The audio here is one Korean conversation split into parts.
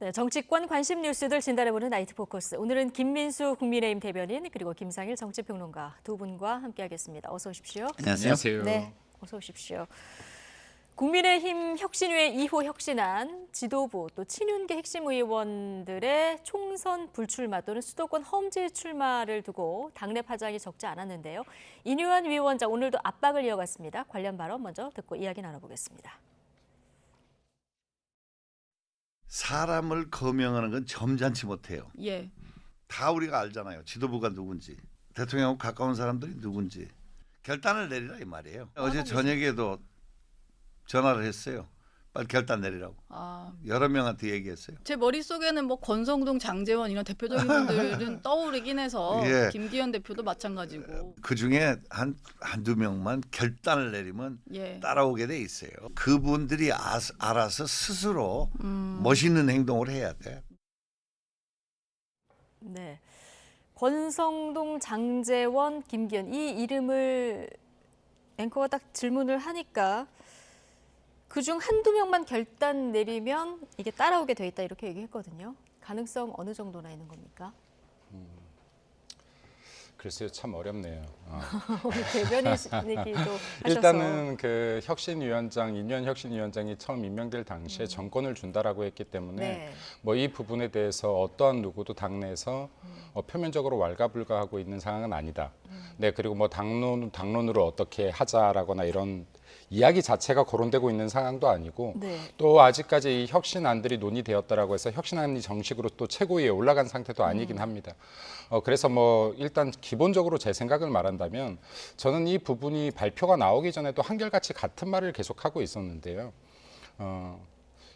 네, 정치권 관심 뉴스들 진단해보는 나이트 포커스. 오늘은 김민수 국민의힘 대변인 그리고 김상일 정치평론가 두 분과 함께하겠습니다. 어서 오십시오. 안녕하세요. 네, 어서 오십시오. 국민의힘 혁신위의 2호 혁신안, 지도부 또 친윤계 핵심 의원들의 총선 불출마 또는 수도권 험지 출마를 두고 당내 파장이 적지 않았는데요. 인유한 위원장 오늘도 압박을 이어갔습니다. 관련 발언 먼저 듣고 이야기 나눠보겠습니다. 사람을 거명하는 건 점잖지 못해요. 예. 다 우리가 알잖아요. 지도부가 누군지, 대통령하고 가까운 사람들이 누군지. 결단을 내리라 이 말이에요. 어제 저녁에도 전화를 했어요. 빨리 결단 내리라고. 여러 명한테 얘기했어요. 제 머릿속에는 뭐 권성동, 장제원 이런 대표적인 분들은 떠오르긴 해서 예. 김기현 대표도 마찬가지고. 그중에 한두 명만 결단을 내리면 예. 따라오게 돼 있어요. 그분들이 알아서 스스로 멋있는 행동을 해야 돼. 네, 권성동, 장제원, 김기현 이 이름을 앵커가 딱 질문을 하니까 그중 한두 명만 결단 내리면 이게 따라오게 돼 있다 이렇게 얘기했거든요. 가능성 어느 정도나 있는 겁니까? 글쎄요, 참 어렵네요. 오늘 대변인이기도 하셔서. 일단은 그 혁신위원장, 인유한 혁신위원장이 처음 임명될 당시에 정권을 준다라고 했기 때문에 네. 뭐 이 부분에 대해서 어떠한 누구도 당내에서 표면적으로 왈가불가하고 있는 상황은 아니다. 네, 그리고 뭐 당론으로 어떻게 하자라거나 이런 이야기 자체가 거론되고 있는 상황도 아니고 네. 또 아직까지 이 혁신안들이 논의되었다라고 해서 혁신안이 정식으로 또 최고위에 올라간 상태도 아니긴 합니다. 그래서 뭐 일단 기본적으로 제 생각을 말한다면 저는 이 부분이 발표가 나오기 전에도 한결같이 같은 말을 계속하고 있었는데요.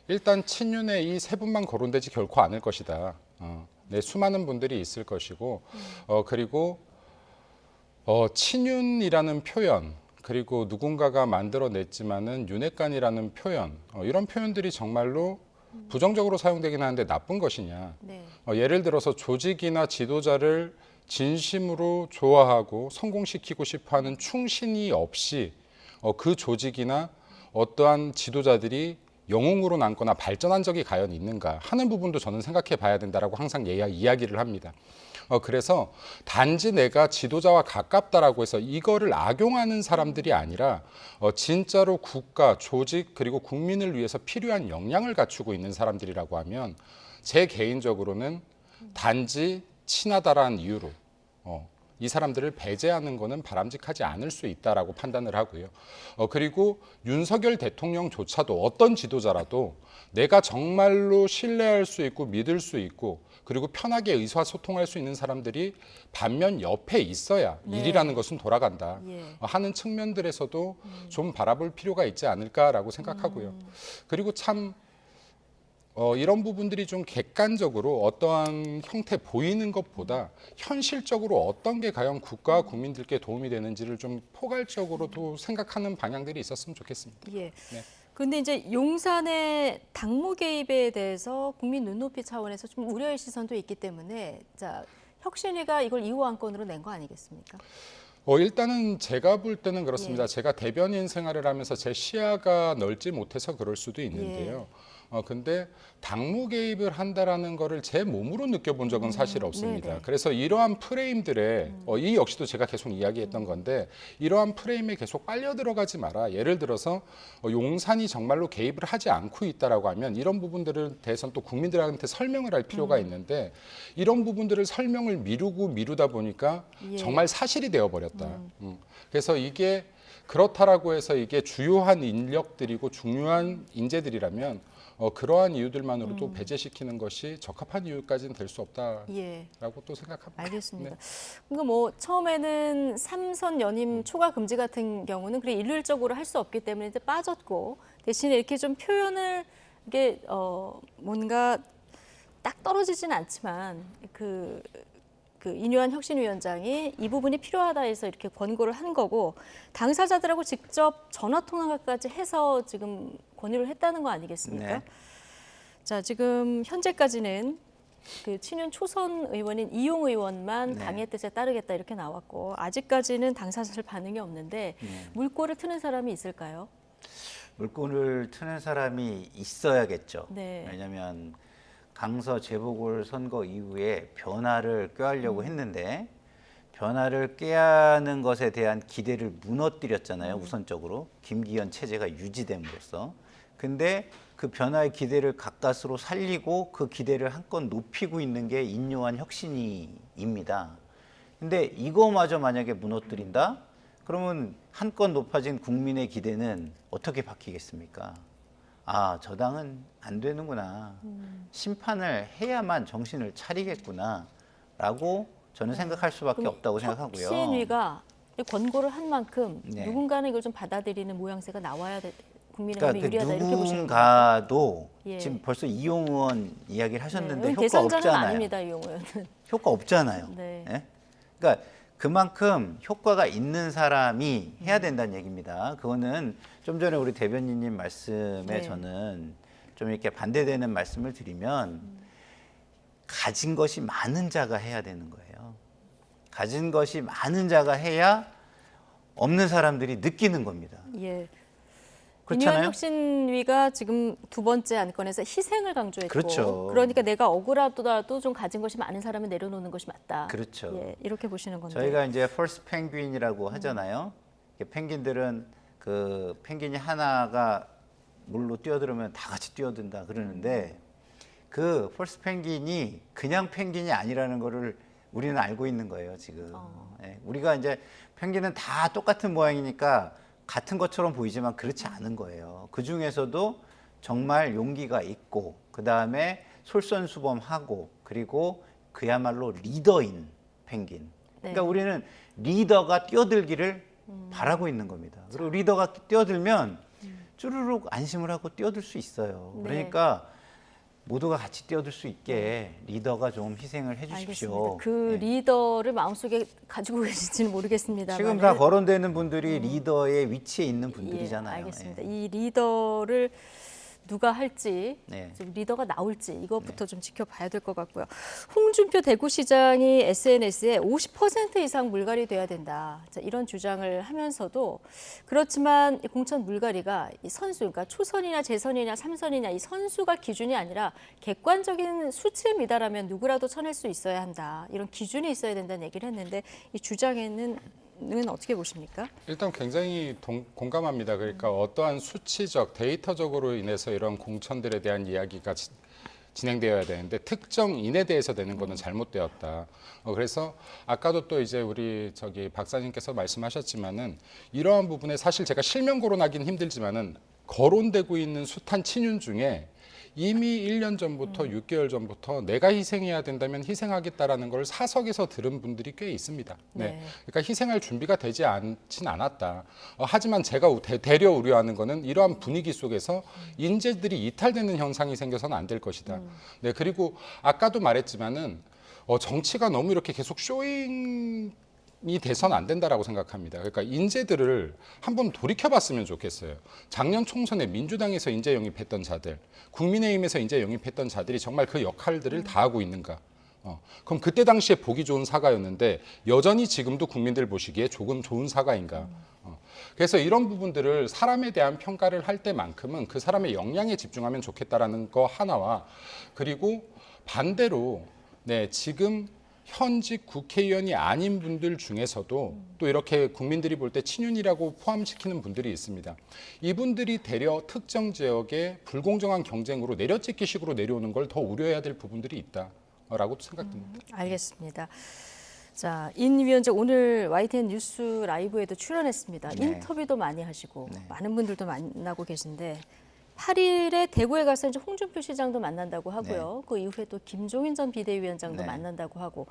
일단 친윤의 이 세 분만 거론되지 결코 않을 것이다. 네, 수많은 분들이 있을 것이고 그리고 친윤이라는 표현 그리고 누군가가 만들어냈지만은 윤핵관이라는 표현 이런 표현들이 정말로 부정적으로 사용되긴 하는데 나쁜 것이냐. 네. 예를 들어서 조직이나 지도자를 진심으로 좋아하고 성공시키고 싶어하는 충신이 없이 그 조직이나 어떠한 지도자들이 영웅으로 남거나 발전한 적이 과연 있는가 하는 부분도 저는 생각해 봐야 된다라고 항상 이야기를 합니다. 그래서 단지 내가 지도자와 가깝다라고 해서 이거를 악용하는 사람들이 아니라 진짜로 국가, 조직 그리고 국민을 위해서 필요한 역량을 갖추고 있는 사람들이라고 하면 제 개인적으로는 단지 친하다라는 이유로 이 사람들을 배제하는 것은 바람직하지 않을 수 있다라고 판단을 하고요. 그리고 윤석열 대통령조차도 어떤 지도자라도 내가 정말로 신뢰할 수 있고 믿을 수 있고 그리고 편하게 의사소통할 수 있는 사람들이 반면 옆에 있어야 네. 일이라는 것은 돌아간다 예. 하는 측면들에서도 좀 바라볼 필요가 있지 않을까라고 생각하고요. 그리고 참 이런 부분들이 좀 객관적으로 어떠한 형태 보이는 것보다 현실적으로 어떤 게 과연 국가와 국민들께 도움이 되는지를 좀 포괄적으로도 생각하는 방향들이 있었으면 좋겠습니다. 예. 네. 근데 이제 용산의 당무 개입에 대해서 국민 눈높이 차원에서 좀 우려의 시선도 있기 때문에 자, 혁신위가 이걸 2호 안건으로 낸 거 아니겠습니까? 일단은 제가 볼 때는 그렇습니다. 예. 제가 대변인 생활을 하면서 제 시야가 넓지 못해서 그럴 수도 있는데요. 근데 당무 개입을 한다라는 거를 제 몸으로 느껴본 적은 사실 없습니다. 네네. 그래서 이러한 프레임들에 이 역시도 제가 계속 이야기했던 건데 이러한 프레임에 계속 빨려 들어가지 마라. 예를 들어서 용산이 정말로 개입을 하지 않고 있다라고 하면 이런 부분들에 대해서는 또 국민들한테 설명을 할 필요가 있는데 이런 부분들을 설명을 미루다 보니까 예. 정말 사실이 되어버렸다. 그래서 이게 그렇다라고 해서 이게 주요한 인력들이고 중요한 인재들이라면 그러한 이유들만으로도 배제시키는 것이 적합한 이유까지는 될 수 없다라고 예. 또 생각합니다. 알겠습니다. 네. 그러니까 뭐 처음에는 삼선 연임 초과 금지 같은 경우는 그래 일률적으로 할 수 없기 때문에 이제 빠졌고 대신에 이렇게 좀 표현을 이게 뭔가 딱 떨어지지는 않지만 그 인유한 혁신위원장이 이 부분이 필요하다 해서 이렇게 권고를 한 거고 당사자들하고 직접 전화 통화까지 해서 지금 권유를 했다는 거 아니겠습니까? 네. 자, 지금 현재까지는 그 친윤 초선 의원인 이용 의원만 네. 당의 뜻에 따르겠다 이렇게 나왔고 아직까지는 당사자들 반응이 없는데 물꼬를 트는 사람이 있을까요? 물꼬를 트는 사람이 있어야겠죠. 네. 왜냐하면 강서 재보궐선거 이후에 변화를 꾀하려고 했는데 변화를 꾀하는 것에 대한 기대를 무너뜨렸잖아요. 우선적으로 김기현 체제가 유지됨으로써. 근데 그 변화의 기대를 가까스로 살리고 그 기대를 한껏 높이고 있는 게 인요한 혁신위입니다. 근데 이거마저 만약에 무너뜨린다? 그러면 한껏 높아진 국민의 기대는 어떻게 바뀌겠습니까? 아, 저 당은 안 되는구나. 심판을 해야만 정신을 차리겠구나. 라고 저는 생각할 수밖에 그럼 없다고 생각하고요. 혁신위가 권고를 한 만큼 네. 누군가는 이걸 좀 받아들이는 모양새가 나와야 돼. 국민의힘이 그러니까 그 유리하다 이렇게 보시는 거예요? 누군가도 예. 지금 벌써 이용 의원 이야기를 하셨는데 네, 효과 대상자는 없잖아요. 아닙니다, 이용 의원은. 효과 없잖아요. 네. 예? 그러니까 그만큼 효과가 있는 사람이 해야 된다는 얘기입니다. 그거는 좀 전에 우리 대변인님 말씀에 네. 저는 좀 이렇게 반대되는 말씀을 드리면 가진 것이 많은 자가 해야 되는 거예요. 가진 것이 많은 자가 해야 없는 사람들이 느끼는 겁니다. 예. 그렇잖아요. 인요한 혁신위가 지금 두 번째 안건에서 희생을 강조했고, 그렇죠. 그러니까 내가 억울하더라도 좀 가진 것이 많은 사람은 내려놓는 것이 맞다. 그렇죠. 예, 이렇게 보시는 건데. 저희가 이제 퍼스트 펭귄이라고 하잖아요. 펭귄들은 그 펭귄이 하나가 물로 뛰어들으면 다 같이 뛰어든다 그러는데 그 퍼스트 펭귄이 그냥 펭귄이 아니라는 거를 우리는 알고 있는 거예요, 지금. 예, 우리가 이제 펭귄은 다 똑같은 모양이니까 같은 것처럼 보이지만 그렇지 않은 거예요. 그 중에서도 정말 용기가 있고 그다음에 솔선수범하고 그리고 그야말로 리더인 펭귄. 그러니까 네. 우리는 리더가 뛰어들기를 바라고 있는 겁니다. 그리고 리더가 뛰어들면 쭈루룩 안심을 하고 뛰어들 수 있어요. 네. 그러니까 모두가 같이 뛰어들 수 있게 리더가 좀 희생을 해주십시오. 알겠습니다. 그 네. 리더를 마음속에 가지고 계실지는 모르겠습니다. 지금 다 거론되는 분들이 리더의 위치에 있는 분들이잖아요. 예, 알겠습니다. 예. 이 리더를 누가 할지, 네. 좀 리더가 나올지 이것부터 좀 지켜봐야 될 것 같고요. 홍준표 대구시장이 SNS에 50% 이상 물갈이 돼야 된다. 자, 이런 주장을 하면서도 그렇지만 이 공천 물갈이가 이 선수, 그러니까 초선이냐 재선이냐 삼선이냐 이 선수가 기준이 아니라 객관적인 수치에 미달하면 누구라도 쳐낼 수 있어야 한다. 이런 기준이 있어야 된다는 얘기를 했는데 이 주장에는 어떻게 보십니까? 일단 굉장히 공감합니다. 그러니까 어떠한 수치적, 데이터적으로 인해서 이런 공천들에 대한 이야기가 진행되어야 되는데 특정인에 대해서 되는 것은 잘못되었다. 그래서 아까도 또 이제 우리 박사님께서 말씀하셨지만은 이러한 부분에 사실 제가 실명 거론하기는 힘들지만은 거론되고 있는 숱한 친윤 중에 이미 1년 전부터 6개월 전부터 내가 희생해야 된다면 희생하겠다라는 걸 사석에서 들은 분들이 꽤 있습니다. 네. 그러니까 희생할 준비가 되지 않진 않았다. 하지만 제가 대려 우려하는 거는 이러한 분위기 속에서 인재들이 이탈되는 현상이 생겨서는 안 될 것이다. 네. 그리고 아까도 말했지만은 정치가 너무 이렇게 계속 쇼잉 이 돼서는 안 된다라고 생각합니다. 그러니까 인재들을 한번 돌이켜봤으면 좋겠어요. 작년 총선에 민주당에서 인재 영입했던 자들, 국민의힘에서 인재 영입했던 자들이 정말 그 역할들을 다 하고 있는가? 그럼 그때 당시에 보기 좋은 사과였는데 여전히 지금도 국민들 보시기에 조금 좋은 사과인가? 그래서 이런 부분들을 사람에 대한 평가를 할 때만큼은 그 사람의 역량에 집중하면 좋겠다라는 거 하나와 그리고 반대로 네, 지금 현직 국회의원이 아닌 분들 중에서도 또 이렇게 국민들이 볼 때 친윤이라고 포함시키는 분들이 있습니다. 이분들이 대려 특정 지역의 불공정한 경쟁으로 내려찍기식으로 내려오는 걸 더 우려해야 될 부분들이 있다라고 생각됩니다. 알겠습니다. 자, 인 위원장 오늘 YTN 뉴스 라이브에도 출연했습니다. 네. 인터뷰도 많이 하시고 네. 많은 분들도 만나고 계신데 8일에 대구에 가서 이제 홍준표 시장도 만난다고 하고요. 그 이후에 또 김종인 전 비대위원장도 네. 만난다고 하고.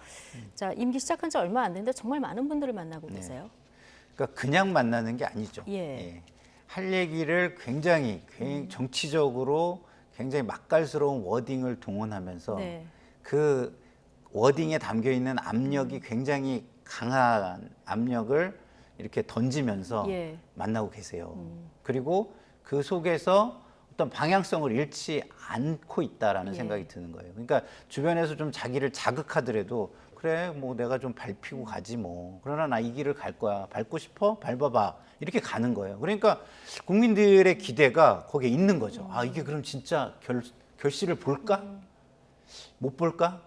자, 임기 시작한 지 얼마 안 됐는데 정말 많은 분들을 만나고 계세요. 그러니까 그냥 만나는 게 아니죠. 예. 할 얘기를 굉장히 정치적으로 굉장히 맛깔스러운 워딩을 동원하면서 네. 그 워딩에 담겨 있는 압력이 굉장히 강한 압력을 이렇게 던지면서 예. 만나고 계세요. 그리고 그 속에서 어떤 방향성을 잃지 않고 있다라는 예. 생각이 드는 거예요. 그러니까 주변에서 좀 자기를 자극하더라도 그래 뭐 내가 좀 밟히고 가지 뭐 그러나 나 이 길을 갈 거야 밟고 싶어 밟아봐 이렇게 가는 거예요. 그러니까 국민들의 기대가 거기에 있는 거죠. 아 이게 그럼 진짜 결실을 볼까? 못 볼까?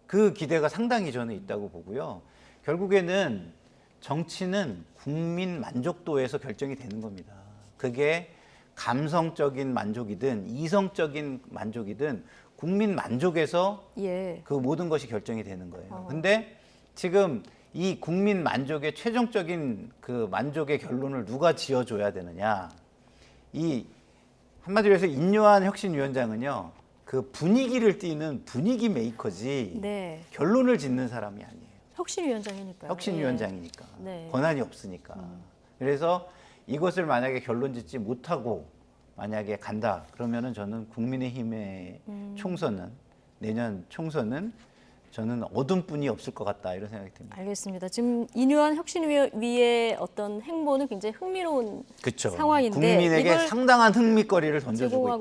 그 기대가 상당히 저는 있다고 보고요. 결국에는 정치는 국민 만족도에서 결정이 되는 겁니다. 그게 감성적인 만족이든 이성적인 만족이든 국민 만족에서 예. 그 모든 것이 결정이 되는 거예요. 근데 지금 이 국민 만족의 최종적인 그 만족의 결론을 누가 지어줘야 되느냐? 이 한마디로 해서 인요한 혁신위원장은요, 그 분위기를 띠는 분위기 메이커지 네. 결론을 짓는 사람이 아니에요. 혁신위원장이니까요. 혁신위원장이니까 네. 권한이 없으니까. 그래서 이것을 만약에 결론 짓지 못하고 만약에 간다 그러면은 저는 국민의힘의 총선은 내년 총선은 저는 어둠뿐이 없을 것 같다 이런 생각이 듭니다. 알겠습니다. 지금 인요한 혁신위의 어떤 행보는 굉장히 흥미로운 그렇죠. 상황인데 국민에게 이걸 상당한 흥미거리를 던져주고 제공하고 있다.